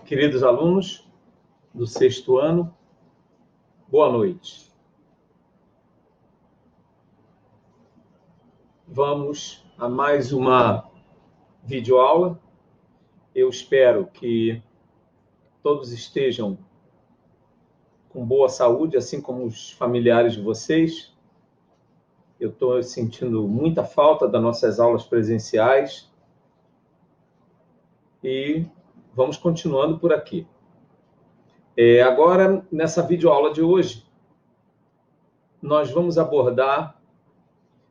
Queridos alunos do sexto ano, boa noite. Vamos a mais uma videoaula. Eu espero que todos estejam com boa saúde, assim como os familiares de vocês. Eu estou sentindo muita falta das nossas aulas presenciais e vamos continuando por aqui. Agora, nessa videoaula de hoje, nós vamos abordar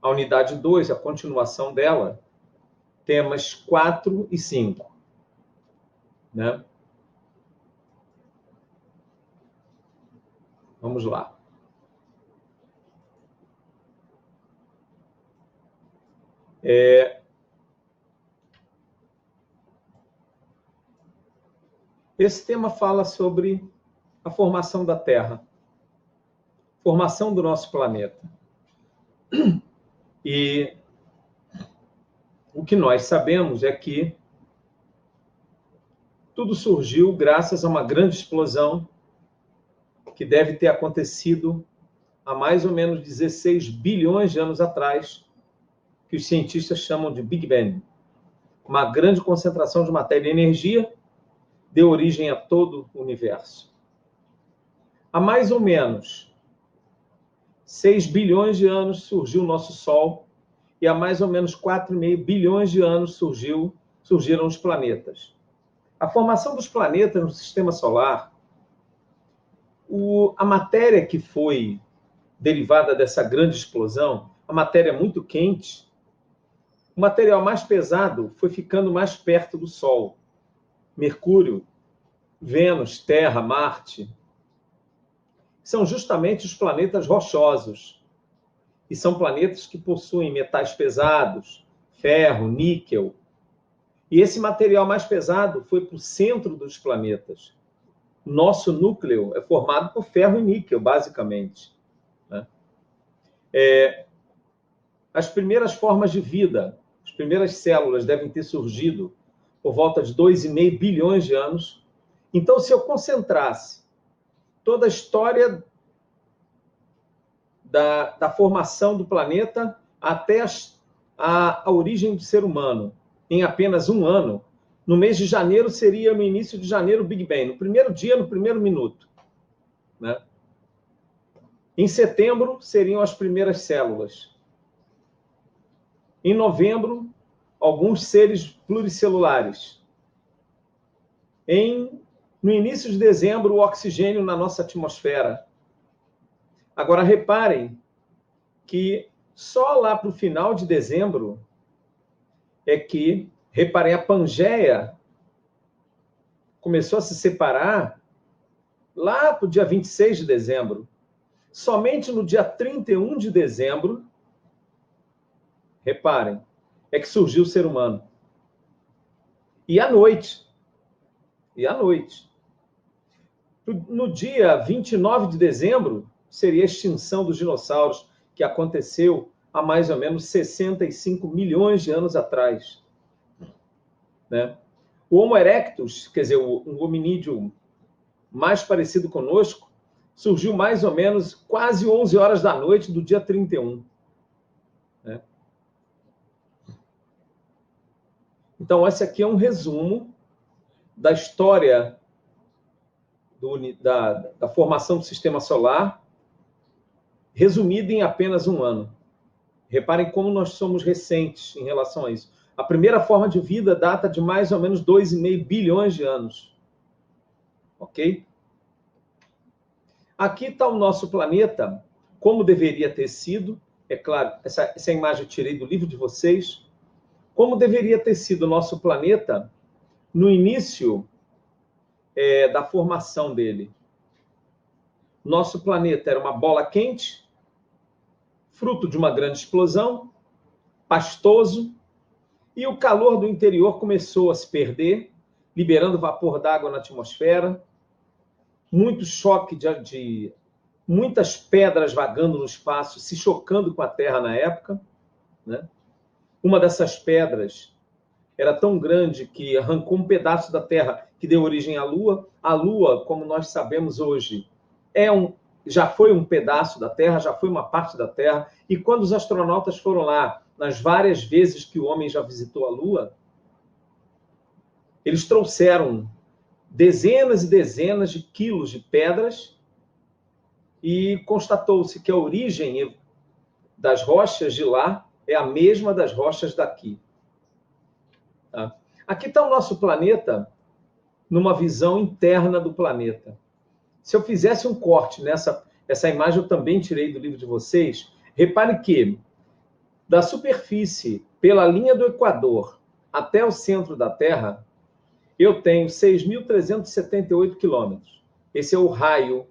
a unidade 2, a continuação dela, temas 4 e 5. Né? Vamos lá. Esse tema fala sobre a formação da Terra, formação do nosso planeta. E o que nós sabemos é que tudo surgiu graças a uma grande explosão que deve ter acontecido há mais ou menos 16 bilhões de anos atrás, que os cientistas chamam de Big Bang. Uma grande concentração de matéria e energia deu origem a todo o universo. Há mais ou menos 6 bilhões de anos surgiu o nosso Sol, e há mais ou menos 4,5 bilhões de anos surgiram os planetas. A formação dos planetas no Sistema Solar, a matéria que foi derivada dessa grande explosão, a matéria muito quente, o material mais pesado foi ficando mais perto do Sol. Mercúrio, Vênus, Terra, Marte, são justamente os planetas rochosos. E são planetas que possuem metais pesados, ferro, níquel. E esse material mais pesado foi para o centro dos planetas. Nosso núcleo é formado por ferro e níquel, basicamente. Né? As primeiras formas de vida, as primeiras células devem ter surgido por volta de 2,5 bilhões de anos. Então, se eu concentrasse toda a história da formação do planeta até a origem do ser humano em apenas um ano, no mês de janeiro seria no início de janeiro o Big Bang, no primeiro dia, no primeiro minuto. Né? Em setembro seriam as primeiras células. Em novembro, alguns seres pluricelulares. No início de dezembro, o oxigênio na nossa atmosfera. Agora, reparem que só lá para o final de dezembro é que, reparem, a Pangeia começou a se separar lá para o dia 26 de dezembro. Somente no dia 31 de dezembro, reparem, é que surgiu o ser humano. E à noite. No dia 29 de dezembro, seria a extinção dos dinossauros, que aconteceu há mais ou menos 65 milhões de anos atrás. Né? O Homo erectus, quer dizer, um hominídeo mais parecido conosco, surgiu mais ou menos quase 11 horas da noite do dia 31. Né? Então, esse aqui é um resumo da história da formação do Sistema Solar, resumida em apenas um ano. Reparem como nós somos recentes em relação a isso. A primeira forma de vida data de mais ou menos 2,5 bilhões de anos. Ok? Aqui está o nosso planeta, como deveria ter sido. É claro, essa imagem eu tirei do livro de vocês. Como deveria ter sido o nosso planeta no início da formação dele. Nosso planeta era uma bola quente, fruto de uma grande explosão, pastoso, e o calor do interior começou a se perder, liberando vapor d'água na atmosfera, muito choque de muitas pedras vagando no espaço, se chocando com a Terra na época. Né? Uma dessas pedras era tão grande que arrancou um pedaço da Terra que deu origem à Lua. A Lua, como nós sabemos hoje, já foi um pedaço da Terra, já foi uma parte da Terra, e quando os astronautas foram lá, nas várias vezes que o homem já visitou a Lua, eles trouxeram dezenas e dezenas de quilos de pedras e constatou-se que a origem das rochas de lá é a mesma das rochas daqui. Tá? Aqui está o nosso planeta numa visão interna do planeta. Se eu fizesse um corte essa imagem eu também tirei do livro de vocês, repare que da superfície, pela linha do Equador, até o centro da Terra, eu tenho 6.378 quilômetros. Esse é o raio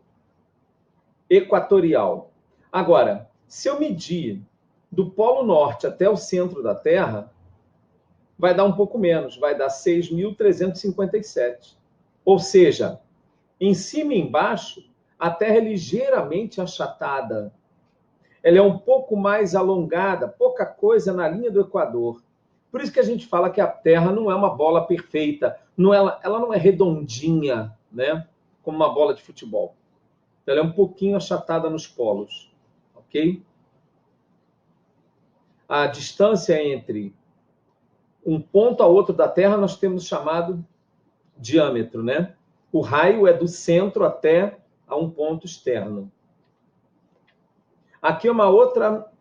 equatorial. Agora, se eu medir do Polo Norte até o centro da Terra, vai dar um pouco menos, vai dar 6.357. Ou seja, em cima e embaixo, a Terra é ligeiramente achatada. Ela é um pouco mais alongada, pouca coisa na linha do Equador. Por isso que a gente fala que a Terra não é uma bola perfeita, ela não é redondinha, né? Como uma bola de futebol. Ela é um pouquinho achatada nos polos, ok? A distância entre um ponto a outro da Terra nós temos chamado diâmetro, né? O raio é do centro até a um ponto externo. Aqui é uma outra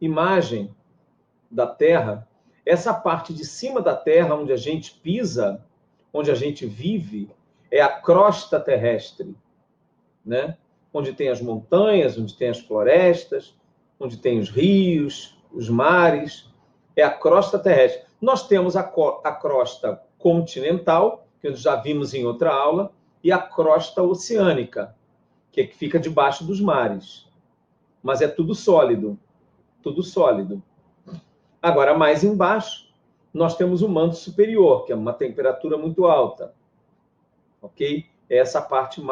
imagem da Terra. Essa parte de cima da Terra, onde a gente pisa, onde a gente vive, é a crosta terrestre, né? Onde tem as montanhas, onde tem as florestas, onde tem os rios, os mares, é a crosta terrestre. Nós temos a crosta continental, que já vimos em outra aula, e a crosta oceânica, que fica debaixo dos mares. Mas é tudo sólido, tudo sólido. Agora, mais embaixo, nós temos o manto superior, que é uma temperatura muito alta, ok? É essa parte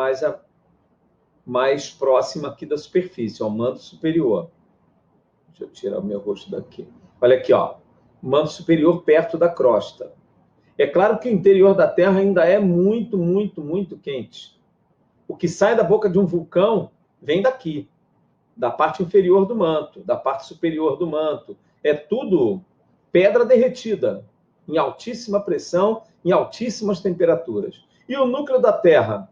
mais próxima aqui da superfície, ó, o manto superior. Deixa eu tirar o meu rosto daqui. Olha aqui, ó, manto superior perto da crosta. É claro que o interior da Terra ainda é muito, muito, muito quente. O que sai da boca de um vulcão vem daqui, da parte inferior do manto, da parte superior do manto. É tudo pedra derretida, em altíssima pressão, em altíssimas temperaturas. E o núcleo da Terra?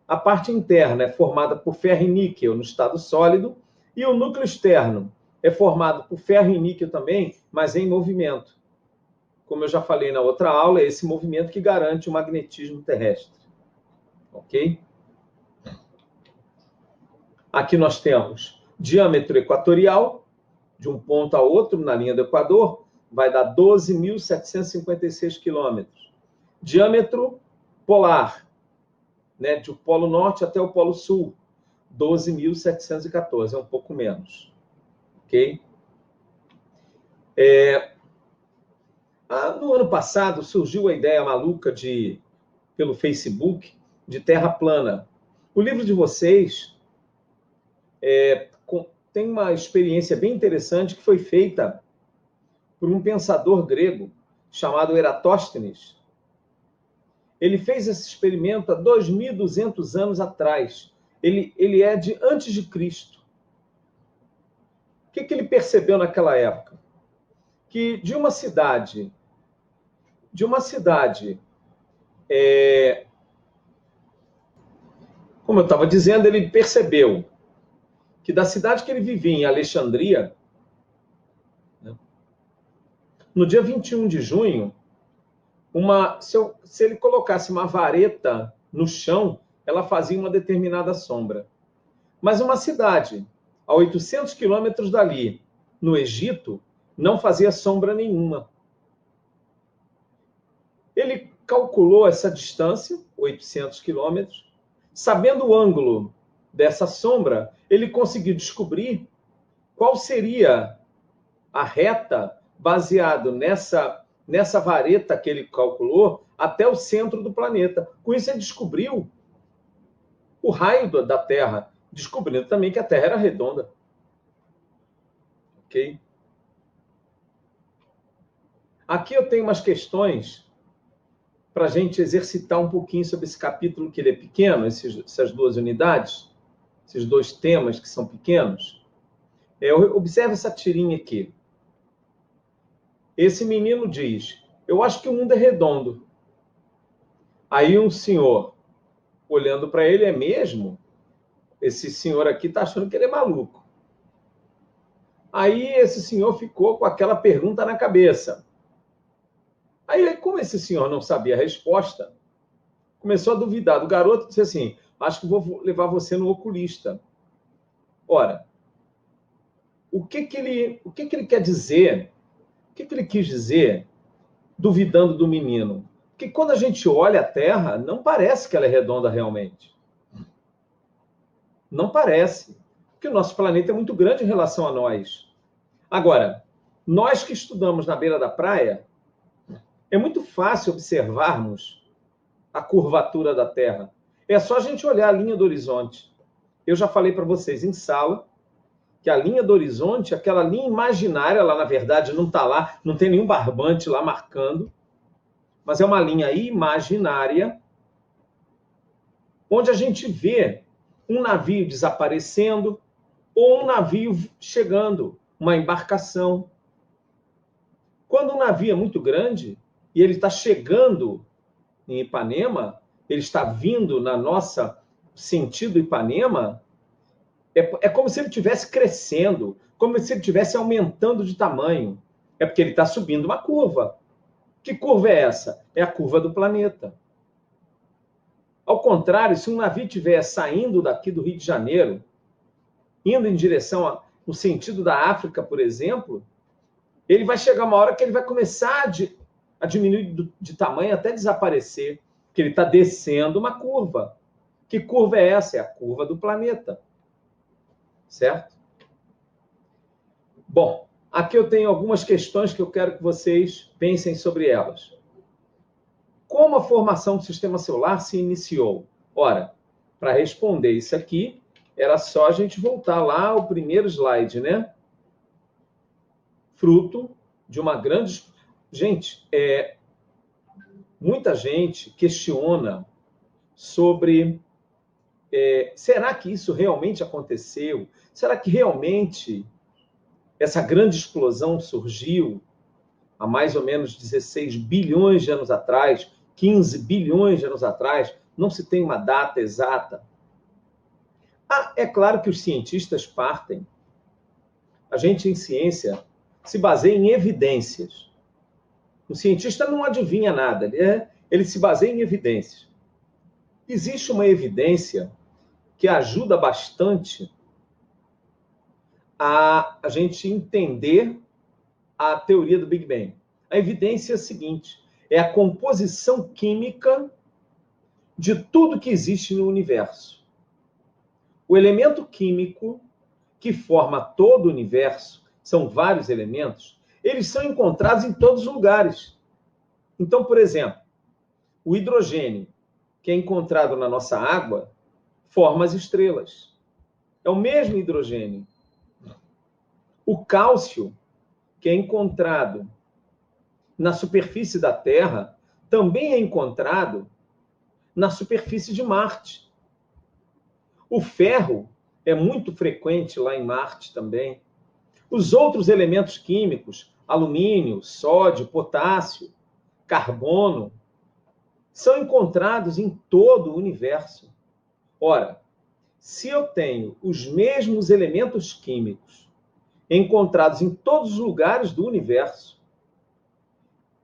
A parte interna é formada por ferro e níquel no estado sólido, e o núcleo externo é formado por ferro e níquel também, mas em movimento. Como eu já falei na outra aula, é esse movimento que garante o magnetismo terrestre. Ok? Aqui nós temos diâmetro equatorial, de um ponto a outro na linha do Equador, vai dar 12.756 quilômetros. Diâmetro polar, né, do Polo Norte até o Polo Sul, 12.714, é um pouco menos. Ok? No ano passado, surgiu a ideia maluca pelo Facebook de Terra plana. O livro de vocês tem uma experiência bem interessante que foi feita por um pensador grego chamado Eratóstenes. Ele fez esse experimento há 2.200 anos atrás. Ele é de antes de Cristo. O que ele percebeu naquela época? Que de uma cidade, como eu estava dizendo, ele percebeu que da cidade que ele vivia, em Alexandria, né, no dia 21 de junho, se ele colocasse uma vareta no chão, ela fazia uma determinada sombra. Mas uma cidade a 800 quilômetros dali, no Egito, não fazia sombra nenhuma. Ele calculou essa distância, 800 quilômetros, sabendo o ângulo dessa sombra, ele conseguiu descobrir qual seria a reta baseado nessa vareta que ele calculou até o centro do planeta. Com isso, ele descobriu o raio da Terra, descobrindo também que a Terra era redonda. Ok? Aqui eu tenho umas questões para a gente exercitar um pouquinho sobre esse capítulo, que ele é pequeno, essas duas unidades, esses dois temas que são pequenos. Observe essa tirinha aqui. Esse menino diz, eu acho que o mundo é redondo. Aí um senhor, olhando para ele, é mesmo? Esse senhor aqui está achando que ele é maluco. Aí esse senhor ficou com aquela pergunta na cabeça. Aí, como esse senhor não sabia a resposta, começou a duvidar do garoto e disse assim, acho que vou levar você no oculista. Ora, o que ele quer dizer? O que ele quis dizer duvidando do menino? Porque quando a gente olha a Terra, não parece que ela é redonda realmente. Não parece. Porque o nosso planeta é muito grande em relação a nós. Agora, nós que estudamos na beira da praia, é muito fácil observarmos a curvatura da Terra. É só a gente olhar a linha do horizonte. Eu já falei para vocês em sala que a linha do horizonte, aquela linha imaginária, lá na verdade não está lá, não tem nenhum barbante lá marcando, mas é uma linha imaginária, onde a gente vê um navio desaparecendo ou um navio chegando, uma embarcação. Quando um navio é muito grande e ele está chegando em Ipanema, ele está vindo na nossa sentido Ipanema, é como se ele estivesse crescendo, como se ele estivesse aumentando de tamanho. É porque ele está subindo uma curva. Que curva é essa? É a curva do planeta. Ao contrário, se um navio estiver saindo daqui do Rio de Janeiro, indo em direção no sentido da África, por exemplo, ele vai chegar uma hora que ele vai começar a diminuir de tamanho até desaparecer, porque ele está descendo uma curva. Que curva é essa? É a curva do planeta. Certo? Bom, aqui eu tenho algumas questões que eu quero que vocês pensem sobre elas. Como a formação do sistema solar se iniciou? Ora, para responder isso aqui, era só a gente voltar lá ao primeiro slide, né? Fruto de uma grande... Gente, muita gente questiona sobre será que isso realmente aconteceu? Será que realmente essa grande explosão surgiu há mais ou menos 16 bilhões de anos atrás, 15 bilhões de anos atrás? Não se tem uma data exata. É claro que os cientistas partem. A gente, em ciência, se baseia em evidências. O cientista não adivinha nada, ele se baseia em evidências. Existe uma evidência que ajuda bastante a gente entender a teoria do Big Bang. A evidência é a seguinte, é a composição química de tudo que existe no universo. O elemento químico que forma todo o universo, são vários elementos, eles são encontrados em todos os lugares. Então, por exemplo, o hidrogênio, que é encontrado na nossa água, forma as estrelas. É o mesmo hidrogênio. O cálcio, que é encontrado na superfície da Terra, também é encontrado na superfície de Marte. O ferro é muito frequente lá em Marte também. Os outros elementos químicos, alumínio, sódio, potássio, carbono, são encontrados em todo o universo. Ora, se eu tenho os mesmos elementos químicos encontrados em todos os lugares do universo,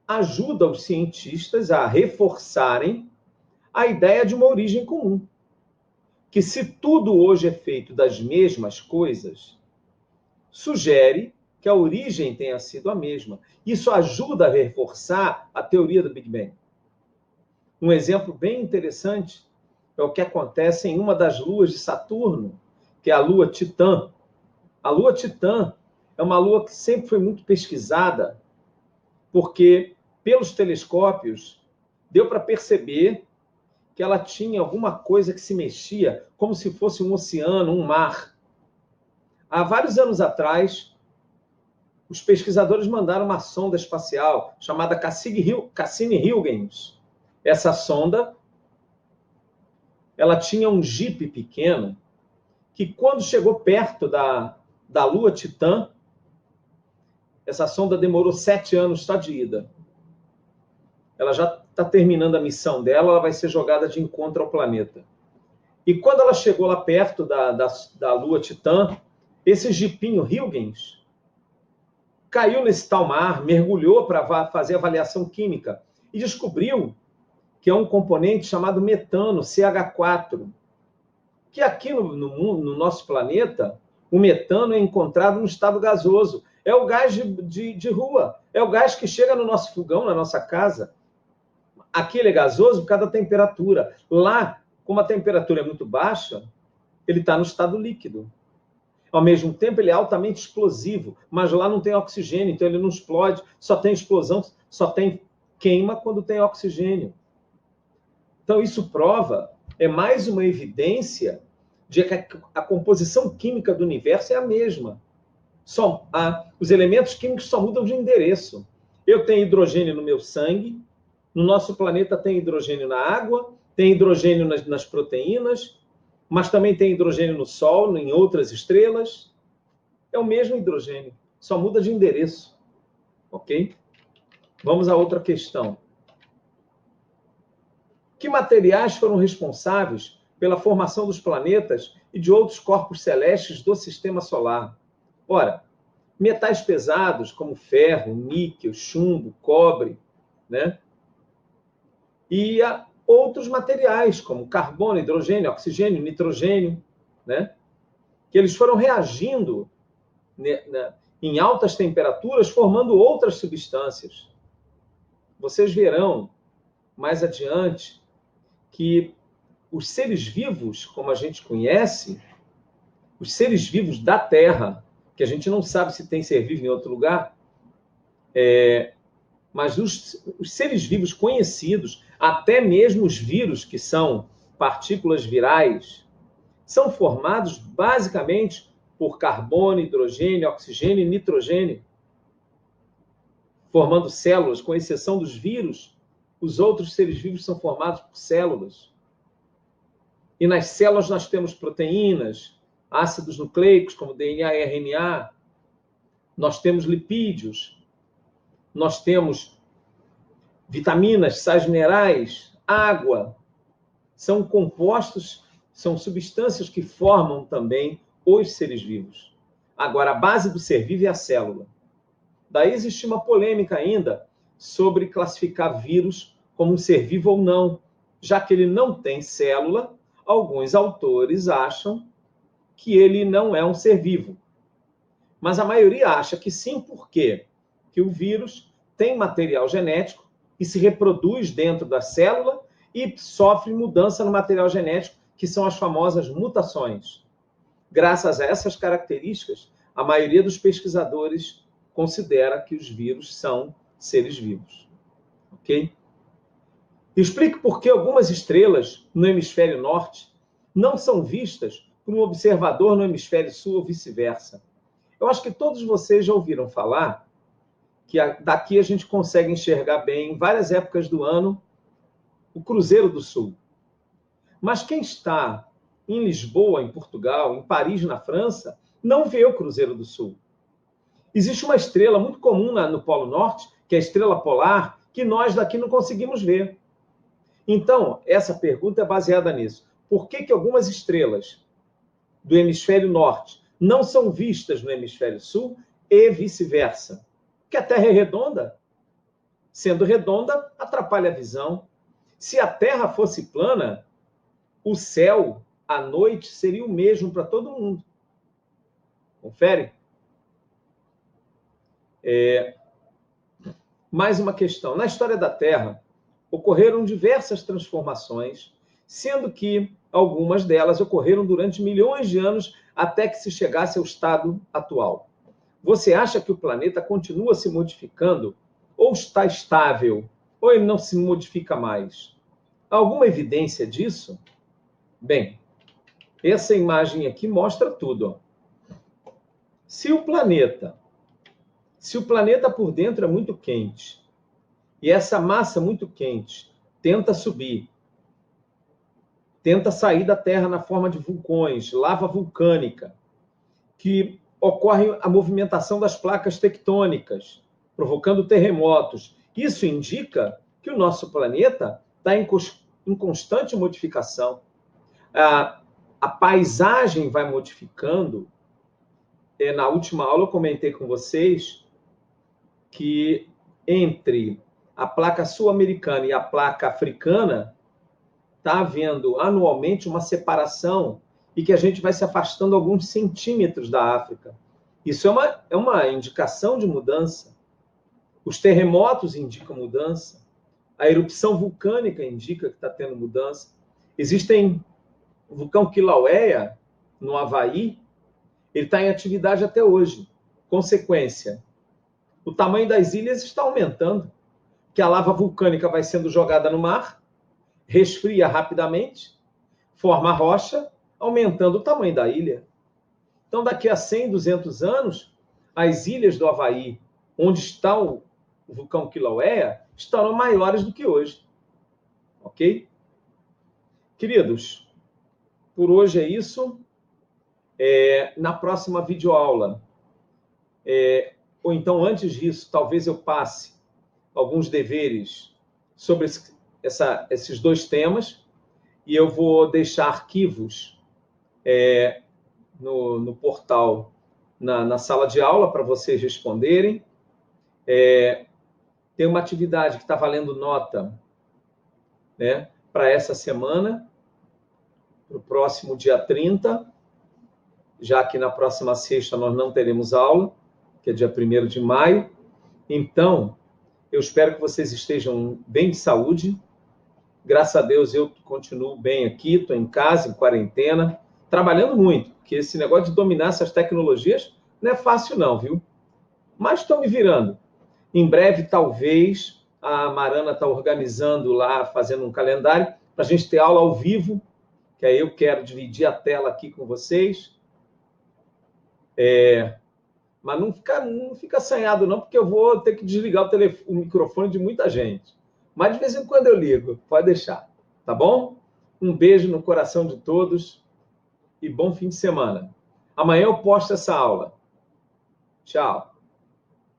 ajuda os cientistas a reforçarem a ideia de uma origem comum. Que se tudo hoje é feito das mesmas coisas, sugere que a origem tenha sido a mesma. Isso ajuda a reforçar a teoria do Big Bang. Um exemplo bem interessante é o que acontece em uma das luas de Saturno, que é a lua Titã. A lua Titã é uma lua que sempre foi muito pesquisada, porque, pelos telescópios, deu para perceber que ela tinha alguma coisa que se mexia, como se fosse um oceano, um mar. Há vários anos atrás, os pesquisadores mandaram uma sonda espacial chamada Cassini-Huygens Essa sonda, ela tinha um jipe pequeno que, quando chegou perto da Lua Titã, essa sonda demorou 7 anos só de ida. Ela já está terminando a missão dela, ela vai ser jogada de encontro ao planeta. E quando ela chegou lá perto da Lua Titã, esse jipinho Huygens caiu nesse tal mar, mergulhou para fazer avaliação química e descobriu que é um componente chamado metano, CH4, que aqui no nosso planeta, o metano é encontrado no estado gasoso. É o gás de rua, é o gás que chega no nosso fogão, na nossa casa. Aqui ele é gasoso por causa da temperatura. Lá, como a temperatura é muito baixa, ele está no estado líquido. Ao mesmo tempo, ele é altamente explosivo, mas lá não tem oxigênio, então ele não explode, só tem explosão, só tem queima quando tem oxigênio. Então, isso prova, é mais uma evidência de que a composição química do universo é a mesma. Os elementos químicos só mudam de endereço. Eu tenho hidrogênio no meu sangue, no nosso planeta tem hidrogênio na água, tem hidrogênio nas proteínas, mas também tem hidrogênio no Sol, em outras estrelas. É o mesmo hidrogênio, só muda de endereço. Ok? Vamos a outra questão. Que materiais foram responsáveis pela formação dos planetas e de outros corpos celestes do Sistema Solar? Ora, metais pesados como ferro, níquel, chumbo, cobre, né? E outros materiais como carbono, hidrogênio, oxigênio, nitrogênio, né? Que eles foram reagindo em altas temperaturas, formando outras substâncias. Vocês verão mais adiante que os seres vivos, como a gente conhece, os seres vivos da Terra, que a gente não sabe se tem ser vivo em outro lugar, mas os seres vivos conhecidos, até mesmo os vírus, que são partículas virais, são formados basicamente por carbono, hidrogênio, oxigênio e nitrogênio, formando células. Com exceção dos vírus, os outros seres vivos são formados por células. E nas células nós temos proteínas, ácidos nucleicos, como DNA e RNA, nós temos lipídios, nós temos vitaminas, sais minerais, água. São compostos, são substâncias que formam também os seres vivos. Agora, a base do ser vivo é a célula. Daí existe uma polêmica ainda sobre classificar vírus como um ser vivo ou não. Já que ele não tem célula, alguns autores acham que ele não é um ser vivo. Mas a maioria acha que sim, por quê? Que o vírus tem material genético e se reproduz dentro da célula e sofre mudança no material genético, que são as famosas mutações. Graças a essas características, a maioria dos pesquisadores considera que os vírus são seres vivos. Ok? Explique por que algumas estrelas no hemisfério norte não são vistas por um observador no hemisfério sul ou vice-versa. Eu acho que todos vocês já ouviram falar que daqui a gente consegue enxergar bem, em várias épocas do ano, o Cruzeiro do Sul. Mas quem está em Lisboa, em Portugal, em Paris, na França, não vê o Cruzeiro do Sul. Existe uma estrela muito comum no Polo Norte, que é a estrela polar, que nós daqui não conseguimos ver. Então, essa pergunta é baseada nisso. Por que algumas estrelas do hemisfério norte não são vistas no hemisfério sul e vice-versa? Porque a Terra é redonda. Sendo redonda, atrapalha a visão. Se a Terra fosse plana, o céu, à noite, seria o mesmo para todo mundo. Confere? Mais uma questão. Na história da Terra, ocorreram diversas transformações, sendo que algumas delas ocorreram durante milhões de anos até que se chegasse ao estado atual. Você acha que o planeta continua se modificando ou está estável, ou ele não se modifica mais? Há alguma evidência disso? Bem, essa imagem aqui mostra tudo. Se o planeta por dentro é muito quente, e essa massa muito quente tenta subir, tenta sair da Terra na forma de vulcões, lava vulcânica, que ocorre a movimentação das placas tectônicas, provocando terremotos. Isso indica que o nosso planeta está em constante modificação. A paisagem vai modificando. Na última aula eu comentei com vocês que entre a placa sul-americana e a placa africana está havendo anualmente uma separação e que a gente vai se afastando alguns centímetros da África. Isso é uma indicação de mudança. Os terremotos indicam mudança. A erupção vulcânica indica que está tendo mudança. Existem o vulcão Kilauea, no Havaí, ele está em atividade até hoje. Consequência, o tamanho das ilhas está aumentando, que a lava vulcânica vai sendo jogada no mar, resfria rapidamente, forma rocha, aumentando o tamanho da ilha. Então, daqui a 100, 200 anos, as ilhas do Havaí, onde está o vulcão Kilauea, estarão maiores do que hoje. Ok? Queridos, por hoje é isso. Na próxima videoaula, ou então antes disso, talvez eu passe alguns deveres sobre esses dois temas, e eu vou deixar arquivos no portal, na sala de aula, para vocês responderem. Tem uma atividade que está valendo nota, né, para essa semana, para o próximo dia 30, já que na próxima sexta nós não teremos aula, que é dia 1º de maio. Então, eu espero que vocês estejam bem de saúde. Graças a Deus eu continuo bem aqui, estou em casa, em quarentena, trabalhando muito, porque esse negócio de dominar essas tecnologias não é fácil não, viu? Mas estou me virando. Em breve, talvez, a Marana está organizando lá, fazendo um calendário, para a gente ter aula ao vivo, que aí eu quero dividir a tela aqui com vocês. Mas não fica assanhado não, porque eu vou ter que desligar o microfone de muita gente. Mas de vez em quando eu ligo, pode deixar, tá bom? Um beijo no coração de todos e bom fim de semana. Amanhã eu posto essa aula. Tchau.